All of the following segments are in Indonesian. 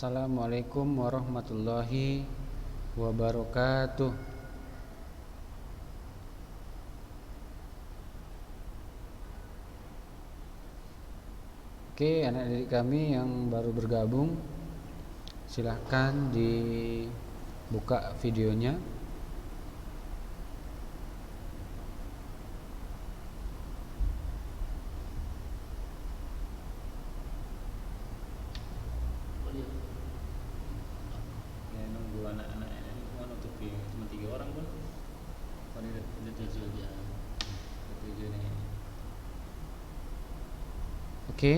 Assalamualaikum warahmatullahi wabarakatuh. Oke, anak didik kami yang baru bergabung, silahkan dibuka videonya. Ya nunggu anak-anak ini semua nutup cuma 3 orang pun. Udah 7 aja. 7 nih. Oke,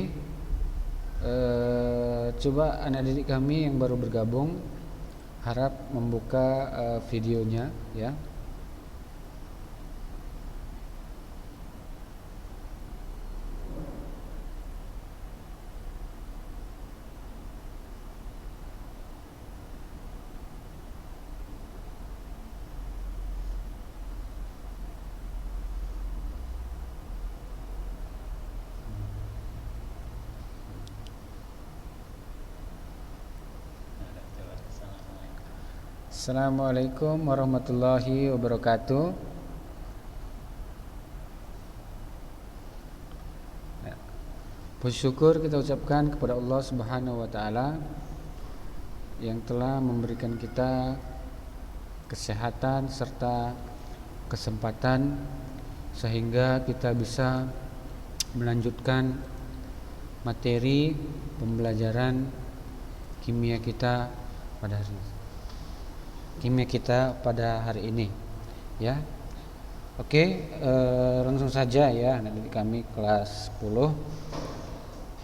coba anak didik kami yang baru bergabung harap membuka videonya ya. Nah, coba Assalamualaikum. Assalamualaikum warahmatullahi wabarakatuh. Puji syukur kita ucapkan kepada Allah Subhanahu wa taala yang telah memberikan kita kesehatan serta kesempatan sehingga kita bisa melanjutkan materi pembelajaran kimia kita pada hari ini ya. Oke, langsung saja ya anak didik kami kelas 10.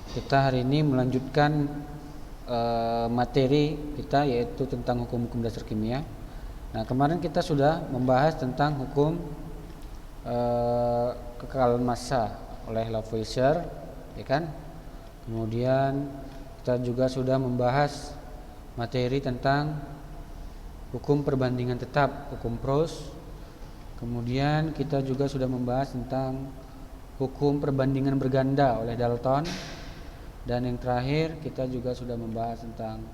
Kita hari ini melanjutkan materi kita yaitu tentang hukum-hukum dasar kimia. Nah, kemarin kita sudah membahas tentang hukum kekalahan massa oleh Lavoisier, ya kan? Kemudian kita juga sudah membahas materi tentang hukum perbandingan tetap, hukum Proust. Kemudian kita juga sudah membahas tentang hukum perbandingan berganda oleh Dalton. Dan yang terakhir kita juga sudah membahas tentang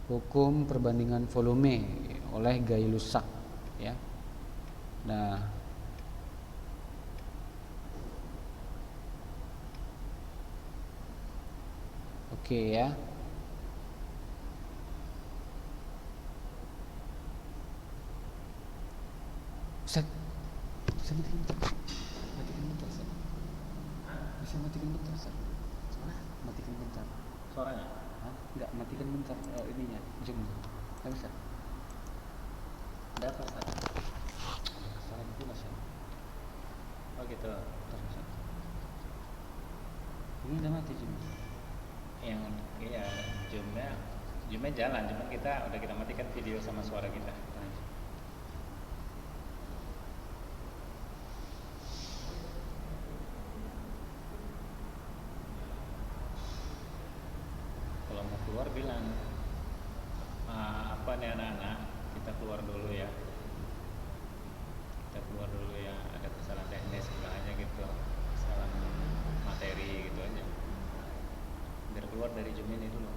hukum perbandingan volume oleh Gay-Lussac ya. Nah, oke ya. Ustaz, bisa matikan bentar. Bisa matikan bentar, Ustaz. Matikan bentar. Suaranya? Hah? Enggak, matikan bentar ininya, zoom. Enggak bisa. Ada apa Ustaz? Kesalahan itu Mas. Oh gitu. Terus. Ini udah mati zoom. Yang iya zoomnya jalan, cuman kita matikan video sama suara kita. Kalau mau keluar bilang apa nih anak-anak, kita keluar dulu ya. Ada kesalahan teknis misalnya gitu, kesalahan materi gitu aja. Biar keluar dari Zoom ini dulu.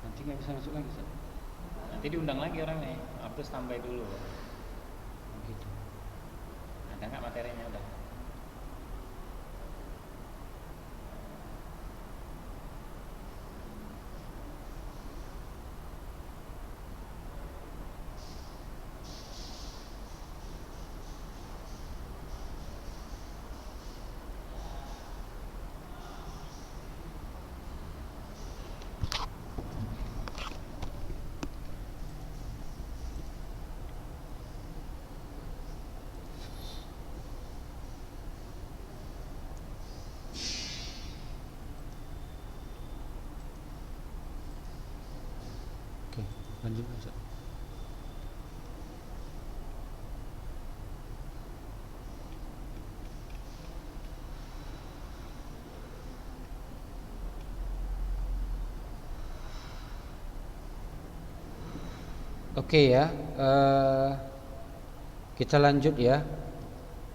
Nanti nggak bisa masuk lagi, Ustaz. Nanti diundang lagi orangnya, harus tambah dulu. Gitu. Ada nggak materinya udah? Oke, lanjut Ustaz. Oke ya, kita lanjut ya.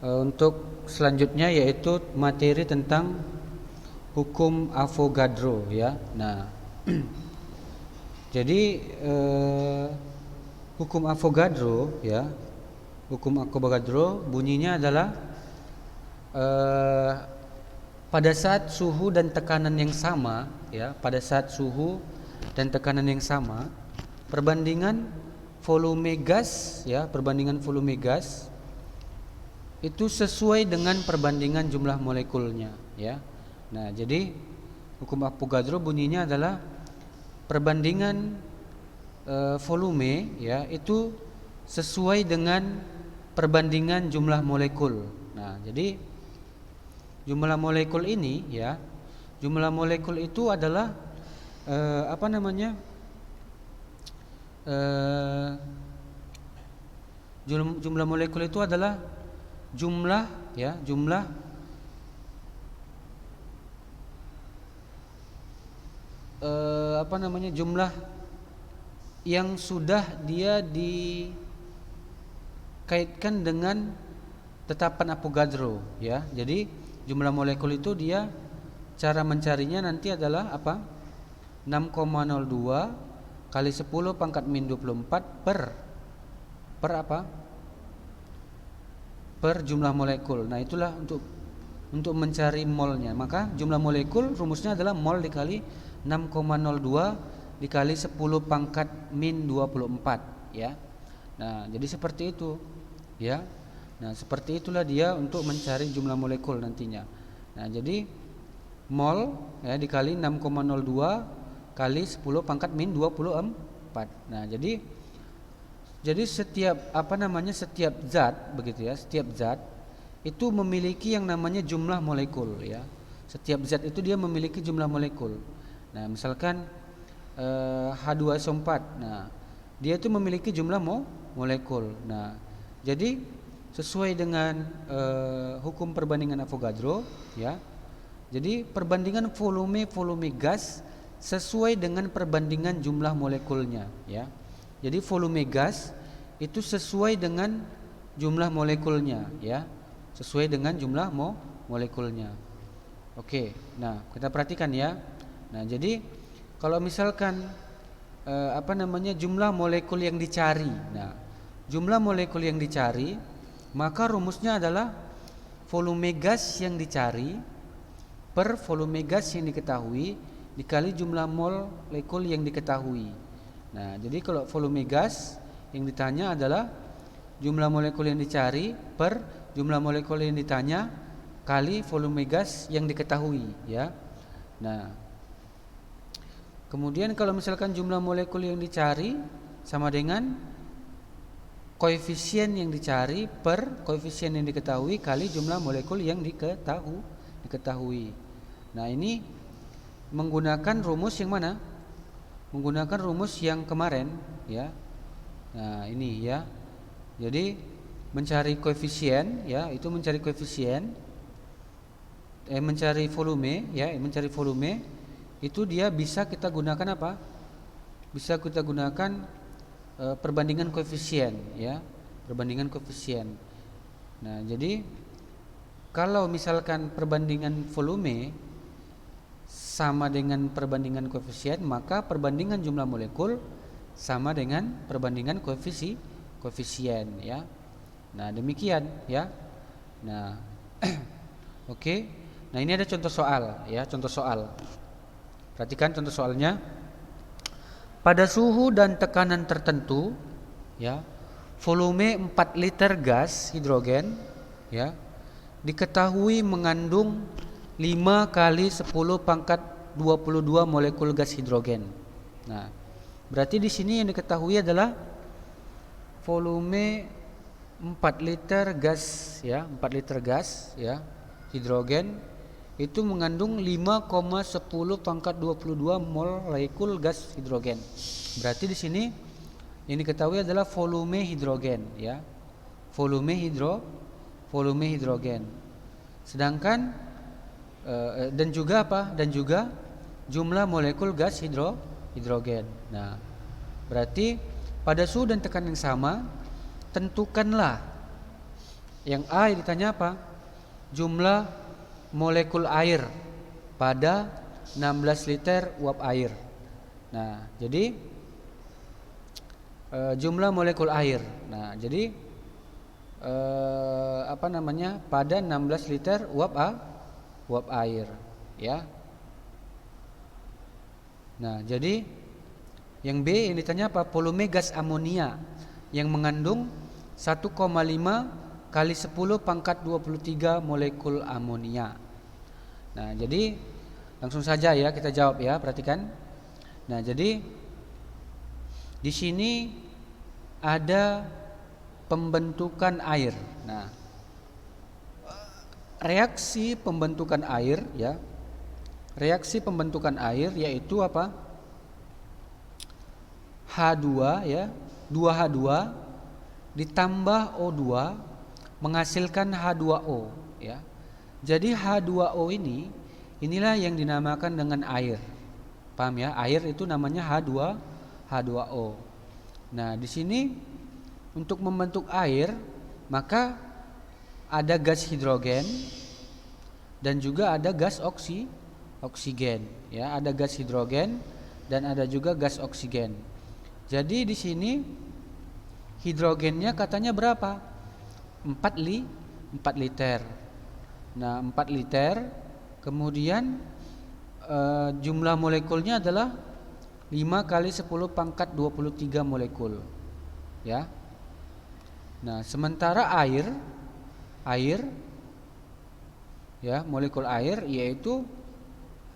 Untuk selanjutnya yaitu materi tentang hukum Avogadro ya. Nah, jadi hukum Avogadro ya, hukum Avogadro bunyinya adalah pada saat suhu dan tekanan yang sama ya, pada saat suhu dan tekanan yang sama, perbandingan volume gas ya, perbandingan volume gas itu sesuai dengan perbandingan jumlah molekulnya ya. Nah, jadi hukum Avogadro bunyinya adalah perbandingan volume ya itu sesuai dengan perbandingan jumlah molekul. Nah, jadi jumlah molekul ini ya, jumlah molekul itu adalah jumlah molekul itu adalah jumlah ya, jumlah jumlah yang sudah dia dikaitkan dengan tetapan Avogadro ya. Jadi jumlah molekul itu dia cara mencarinya nanti adalah apa? 6,02 kali 10 pangkat min 24 per apa? Per jumlah molekul. Nah, itulah untuk mencari molnya. Maka jumlah molekul rumusnya adalah mol dikali 6,02 dikali 10 pangkat min 24 ya. Nah, jadi seperti itu ya. Nah, seperti itulah dia untuk mencari jumlah molekul nantinya. Nah, jadi mol ya dikali 6,02 kali 10 pangkat min 24. Nah, jadi setiap setiap zat begitu ya, setiap zat itu memiliki yang namanya jumlah molekul ya. Setiap zat itu dia memiliki jumlah molekul. Nah, misalkan H2SO4. Nah, dia itu memiliki jumlah molekul. Nah, jadi sesuai dengan hukum perbandingan Avogadro ya. Jadi perbandingan volume gas sesuai dengan perbandingan jumlah molekulnya ya. Jadi volume gas itu sesuai dengan jumlah molekulnya ya. Sesuai dengan jumlah molekulnya. Oke. Nah, kita perhatikan ya. Nah, jadi kalau misalkan jumlah molekul yang dicari. Nah, jumlah molekul yang dicari, maka rumusnya adalah volume gas yang dicari per volume gas yang diketahui dikali jumlah molekul yang diketahui. Nah, jadi kalau volume gas yang ditanya adalah jumlah molekul yang dicari per jumlah molekul yang ditanya kali volume gas yang diketahui ya. Nah, kemudian kalau misalkan jumlah molekul yang dicari sama dengan koefisien yang dicari per koefisien yang diketahui kali jumlah molekul yang diketahui. Nah, ini menggunakan rumus yang mana? Menggunakan rumus yang kemarin ya. Nah, ini ya. Jadi mencari koefisien ya, itu mencari koefisien mencari volume ya, mencari volume itu dia bisa kita gunakan apa? Bisa kita gunakan perbandingan koefisien ya, perbandingan koefisien. Nah, jadi kalau misalkan perbandingan volume sama dengan perbandingan koefisien, maka perbandingan jumlah molekul sama dengan perbandingan koefisien ya. Nah, demikian ya. Nah, oke. Nah, ini ada contoh soal ya, contoh soal. Perhatikan contoh soalnya. Pada suhu dan tekanan tertentu ya, volume 4 liter gas hidrogen ya diketahui mengandung 5 kali 10 pangkat 22 molekul gas hidrogen. Nah, berarti di sini yang diketahui adalah volume 4 liter gas ya, 4 liter gas ya hidrogen itu mengandung 5,10 pangkat 22 molekul gas hidrogen. Berarti di sini yang diketahui adalah volume hidrogen ya. Volume hidrogen. Sedangkan dan juga apa? Dan juga jumlah molekul gas hidrogen. Nah, berarti pada suhu dan tekanan yang sama tentukanlah yang A yang ditanya apa? Jumlah molekul air pada 16 liter uap air. Nah, jadi jumlah molekul air. Nah, jadi pada 16 liter uap air, ya. Nah, jadi yang B ini ditanya apa? Volume gas amonia yang mengandung 1,5 kali 10 pangkat 23 molekul amonia. Nah, jadi langsung saja ya kita jawab ya, perhatikan. Nah, jadi di sini ada pembentukan air. Nah, reaksi pembentukan air ya. Reaksi pembentukan air yaitu apa? H2 ya, 2H2 ditambah O2 menghasilkan H2O ya. Jadi H2O inilah yang dinamakan dengan air. Paham ya? Air itu namanya H2O. Nah, di sini untuk membentuk air maka ada gas hidrogen dan juga ada gas oksigen ya, ada gas hidrogen dan ada juga gas oksigen. Jadi di sini hidrogennya katanya berapa? 4 liter. Nah, 4 liter. Kemudian jumlah molekulnya adalah 5 kali 10 pangkat 23 molekul. Ya. Nah, sementara air ya, molekul air yaitu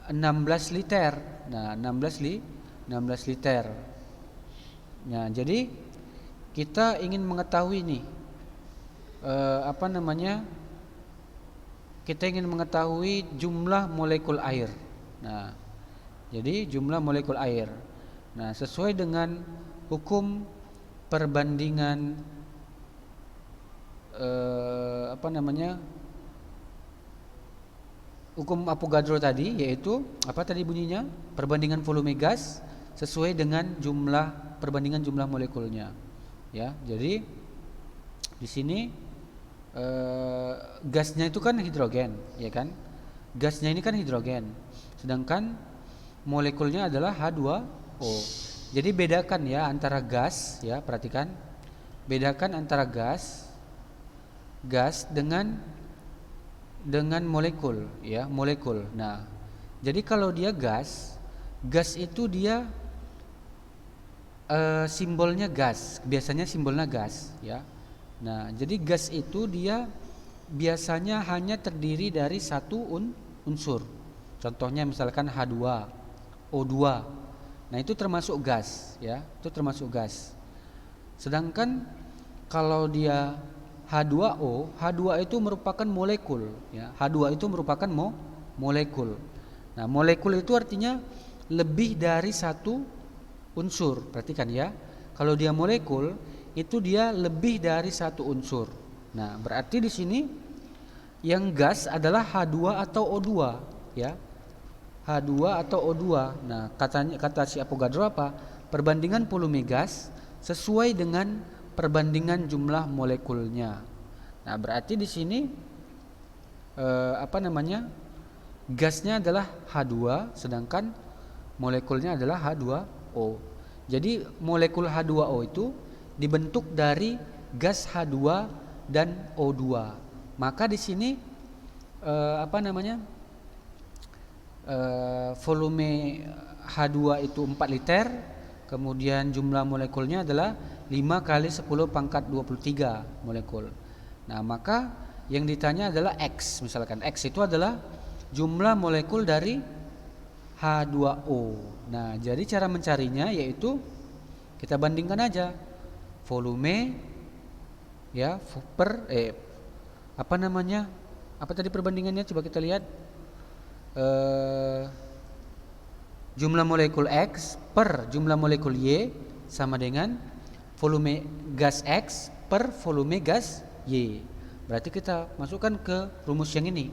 16 liter. Nah, 16 liter. Nah, jadi kita ingin mengetahui nih kita ingin mengetahui jumlah molekul air. Nah, jadi jumlah molekul air. Nah, sesuai dengan hukum perbandingan hukum Avogadro tadi, yaitu apa tadi bunyinya? Perbandingan volume gas sesuai dengan perbandingan jumlah molekulnya. Ya, jadi di sini gasnya itu kan hidrogen, ya kan? Gasnya ini kan hidrogen, sedangkan molekulnya adalah H2O. Jadi bedakan ya antara gas, ya perhatikan, bedakan antara gas dengan molekul, ya molekul. Nah, jadi kalau dia gas itu dia simbolnya gas, biasanya simbolnya gas, ya. Nah, jadi gas itu dia biasanya hanya terdiri dari satu unsur. Contohnya misalkan H2, O2. Nah, itu termasuk gas, ya. Itu termasuk gas. Sedangkan kalau dia H2O, H2 itu merupakan molekul, ya. H2 itu merupakan molekul. Nah, molekul itu artinya lebih dari satu unsur. Perhatikan ya. Kalau dia molekul itu dia lebih dari satu unsur. Nah, berarti di sini yang gas adalah H2 atau O2, ya. H2 atau O2. Nah, kata si Avogadro apa? Perbandingan volume gas sesuai dengan perbandingan jumlah molekulnya. Nah, berarti di sini gasnya adalah H2 sedangkan molekulnya adalah H2O. Jadi molekul H2O itu dibentuk dari gas H2 dan O2. Maka di sini volume H2 itu 4 liter, kemudian jumlah molekulnya adalah 5 kali 10 pangkat 23 molekul. Nah, maka yang ditanya adalah X. Misalkan X itu adalah jumlah molekul dari H2O. Nah, jadi cara mencarinya yaitu kita bandingkan aja volume ya apa tadi perbandingannya, coba kita lihat. Jumlah molekul X per jumlah molekul Y sama dengan volume gas X per volume gas Y. Berarti kita masukkan ke rumus yang ini.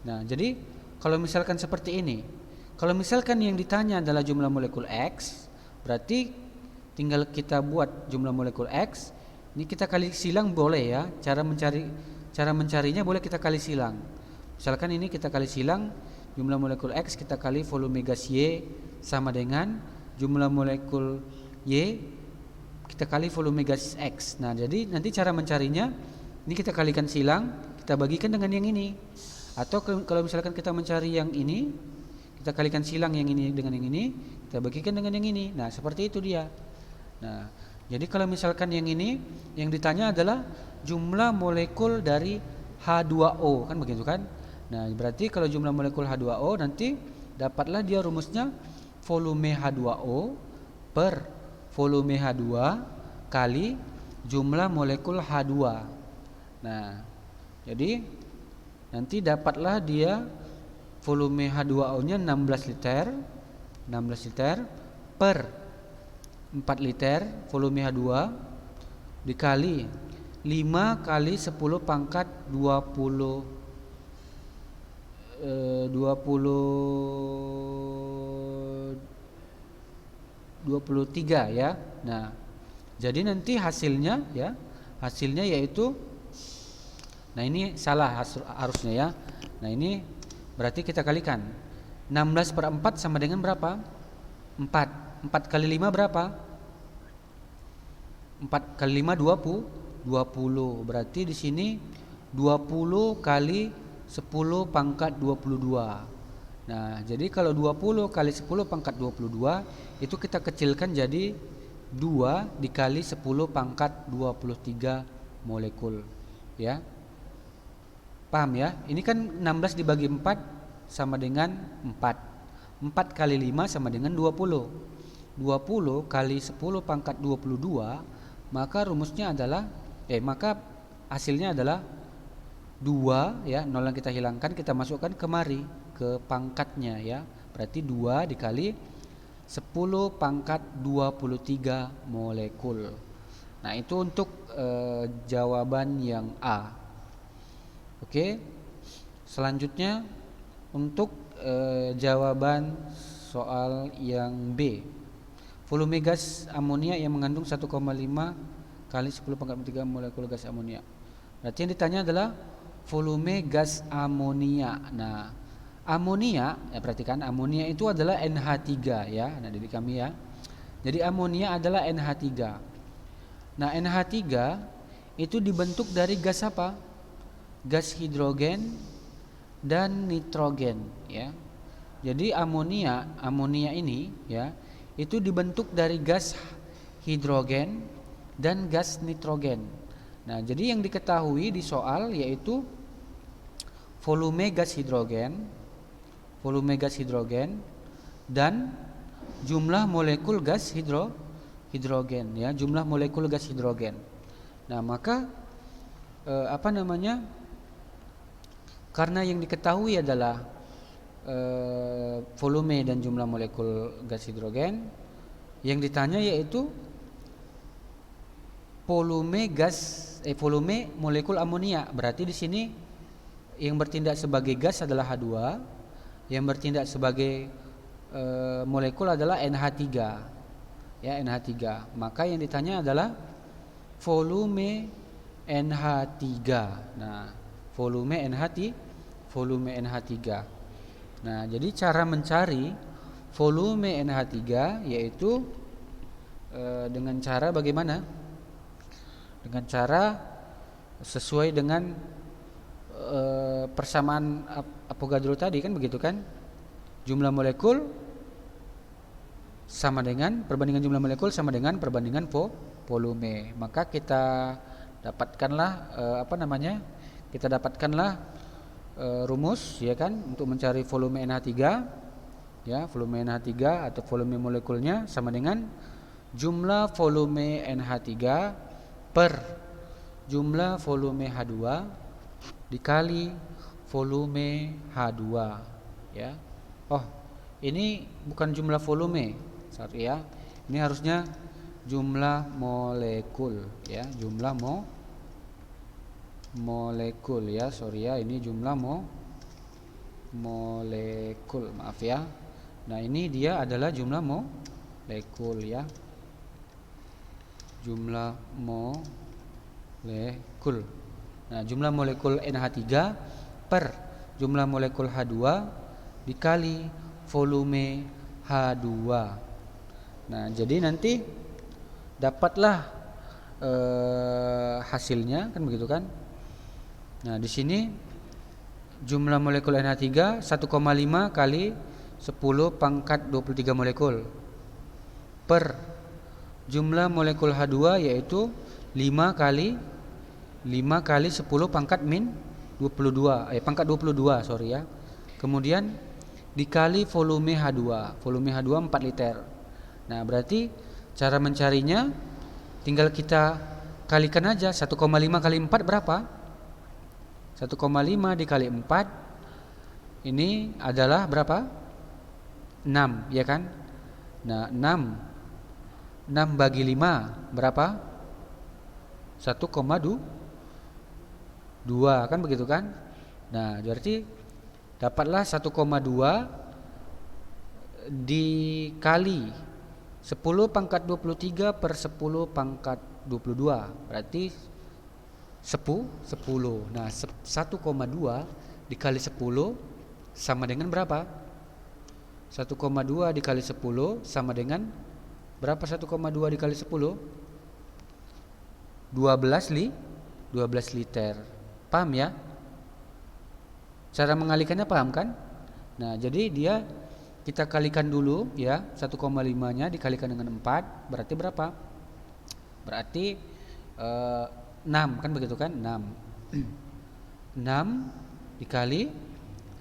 Nah, jadi kalau misalkan seperti ini, kalau misalkan yang ditanya adalah jumlah molekul X, berarti tinggal kita buat jumlah molekul X. Ini kita kali silang boleh ya. Cara mencarinya boleh kita kali silang. Misalkan ini kita kali silang jumlah molekul X kita kali volume gas Y sama dengan jumlah molekul Y kita kali volume gas X. Nah, jadi nanti cara mencarinya ini kita kalikan silang, kita bagikan dengan yang ini. Atau kalau misalkan kita mencari yang ini, kita kalikan silang yang ini dengan yang ini, kita bagikan dengan yang ini. Nah, seperti itu dia. Nah, jadi kalau misalkan yang ini yang ditanya adalah jumlah molekul dari H2O, kan begitu kan? Nah, berarti kalau jumlah molekul H2O nanti dapatlah dia rumusnya volume H2O per volume H2 kali jumlah molekul H2. Nah, jadi nanti dapatlah dia volume H2O-nya 16 liter per 4 liter volume H2 dikali 5 kali 10 pangkat 23 ya. Nah, jadi nanti hasilnya yaitu, nah ini salah harusnya ya. Nah, ini berarti kita kalikan 16 per 4 sama dengan berapa? 4 kali 5 berapa? 4 kali 5 20. Berarti di sini 20 kali 10 pangkat 22. Nah, jadi kalau 20 kali 10 pangkat 22 itu kita kecilkan jadi 2 dikali 10 pangkat 23 molekul. Ya. Paham ya? Ini kan 16 dibagi 4 sama dengan 4. 4 kali 5 sama dengan 20. 20 kali 10 pangkat 22, maka rumusnya adalah maka hasilnya adalah 2 ya, nol yang kita hilangkan kita masukkan kemari ke pangkatnya ya. Berarti 2 dikali 10 pangkat 23 molekul. Nah, itu untuk jawaban yang A. Oke. Selanjutnya untuk jawaban soal yang B. Volume gas amonia yang mengandung 1,5 kali 10 pangkat 3 molekul gas amonia. Berarti yang ditanya adalah volume gas amonia. Nah, amonia ya, perhatikan amonia itu adalah NH3 ya. Nah, dari kami ya. Jadi amonia adalah NH3. Nah, NH3 itu dibentuk dari gas apa? Gas hidrogen dan nitrogen ya. Jadi amonia ini ya, itu dibentuk dari gas hidrogen dan gas nitrogen. Nah, jadi yang diketahui di soal yaitu volume gas hidrogen dan jumlah molekul gas hidrogen ya, jumlah molekul gas hidrogen. Nah, maka karena yang diketahui adalah volume dan jumlah molekul gas hidrogen, yang ditanya yaitu volume molekul amonia. Berarti di sini yang bertindak sebagai gas adalah H2, yang bertindak sebagai molekul adalah NH3. Ya, NH3. Maka yang ditanya adalah volume NH3. Nah, volume NH3. Nah, jadi cara mencari volume NH3 yaitu dengan cara bagaimana? Dengan cara sesuai dengan persamaan Avogadro tadi kan begitu kan? Jumlah molekul sama dengan perbandingan jumlah molekul sama dengan perbandingan volume. Maka kita dapatkanlah rumus ya kan untuk mencari volume NH3 ya, volume NH3 atau volume molekulnya sama dengan jumlah volume NH3 per jumlah volume H2 dikali volume H2 ya. Oh, ini bukan jumlah volume, sorry ya. Ini harusnya jumlah molekul ya, jumlah molekul ya, sorry ya, ini jumlah molekul, maaf ya. Nah, ini dia adalah jumlah molekul ya, jumlah molekul. Nah, jumlah molekul NH3 per jumlah molekul H2 dikali volume H2. Nah, jadi nanti dapatlah hasilnya kan begitu kan. Nah, di sini jumlah molekul NH3 1,5 kali 10 pangkat 23 molekul per jumlah molekul H2 yaitu 5 kali 10 pangkat min 22 pangkat 22 sorry ya. Kemudian dikali volume H2. Volume H2 4 liter. Nah, berarti cara mencarinya tinggal kita kalikan aja 1,5 kali 4 berapa? 1,5 dikali 4 ini adalah berapa? 6, ya kan? Nah, 6 bagi 5 berapa? 1,2 kan begitu kan? Nah, berarti dapatlah 1,2 dikali 10 pangkat 23 per 10 pangkat 22 berarti 10. Nah, 1,2 dikali 10 sama dengan berapa? 1,2 dikali 10 sama dengan berapa? 1,2 dikali 10 12 liter. Paham ya? Cara mengalikannya paham kan? Nah, jadi kita kalikan dulu ya, 1,5-nya dikalikan dengan 4 berarti berapa? Berarti 6 kan begitu kan? 6 dikali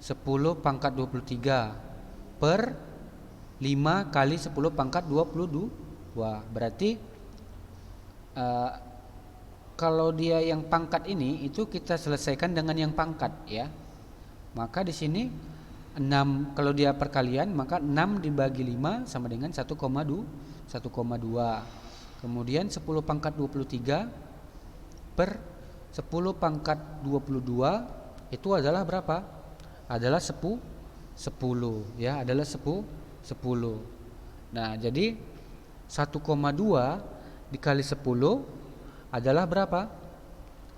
10 pangkat 23 per 5 kali 10 pangkat 22. Berarti kalau dia yang pangkat ini itu kita selesaikan dengan yang pangkat ya. Maka di sini 6 kalau dia perkalian maka 6 dibagi 5 sama dengan 1,2. Kemudian 10 pangkat 23 per 10 pangkat 22 itu adalah berapa? Adalah 10 ya, adalah 10. Nah, jadi 1,2 dikali 10 adalah berapa?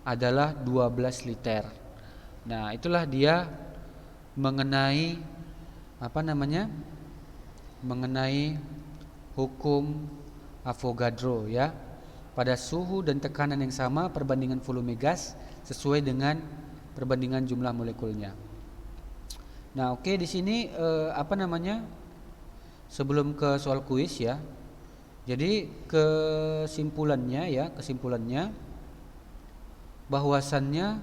Adalah 12 liter. Nah, itulah dia mengenai mengenai hukum Avogadro ya. Pada suhu dan tekanan yang sama perbandingan volume gas sesuai dengan perbandingan jumlah molekulnya. Nah, oke, di sini sebelum ke soal kuis ya. Jadi kesimpulannya bahwasannya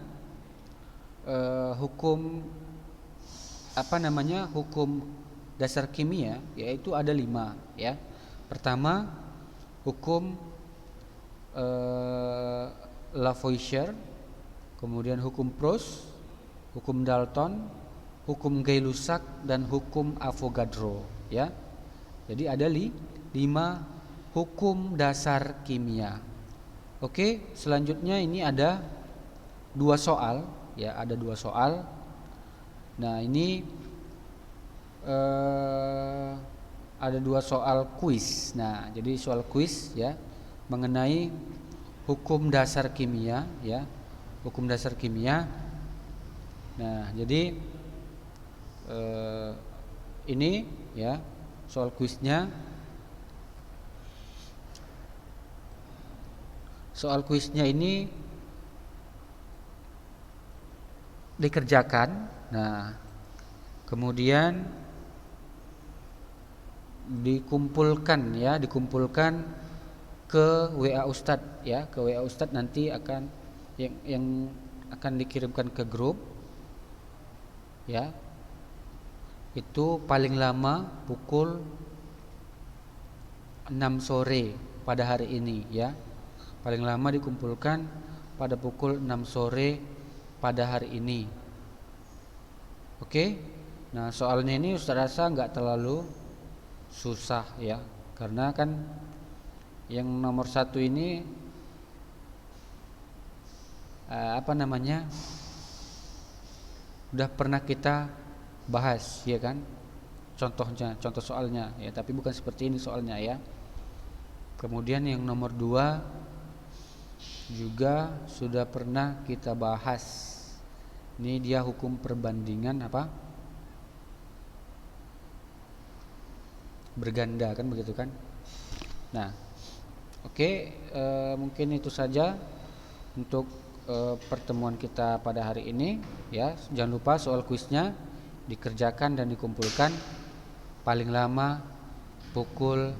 hukum dasar kimia yaitu ada 5 ya. Pertama, hukum Lavoisier, kemudian hukum Proust, hukum Dalton, hukum Gay-Lussac dan hukum Avogadro ya. Jadi ada 5 hukum dasar kimia. Oke, selanjutnya ini ada 2 soal ya, ada 2 soal. Nah, ini ada 2 soal kuis. Nah, jadi soal kuis ya mengenai hukum dasar kimia ya, hukum dasar kimia. Nah, jadi ini ya soal kuisnya. Soal kuisnya ini dikerjakan. Nah, kemudian dikumpulkan ke WA Ustadz ya, ke WA Ustadz nanti akan yang akan dikirimkan ke grup ya. Itu paling lama pukul 6 sore pada hari ini ya. Paling lama dikumpulkan pada pukul 6 sore pada hari ini. Oke. Nah, soalnya ini Ustaz rasa enggak terlalu susah ya, karena kan yang nomor 1 ini udah pernah kita bahas ya kan, contoh soalnya ya, tapi bukan seperti ini soalnya ya. Kemudian yang nomor 2 juga sudah pernah kita bahas. Ini dia hukum perbandingan berganda kan begitu kan. Nah, oke, mungkin itu saja untuk pertemuan kita pada hari ini ya. Jangan lupa soal kuisnya dikerjakan dan dikumpulkan paling lama pukul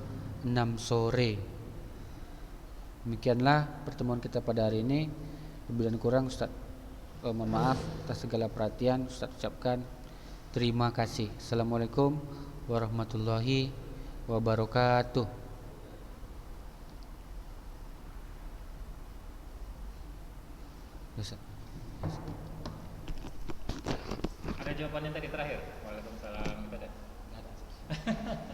6 sore. Demikianlah pertemuan kita pada hari ini. Lebih dan kurang Ustaz mohon maaf atas segala perhatian. Ustaz ucapkan terima kasih. Assalamualaikum warahmatullahi wabarakatuh. Ustaz. Ada jawabannya tadi terakhir. Waalaikumsalam. Itu ada.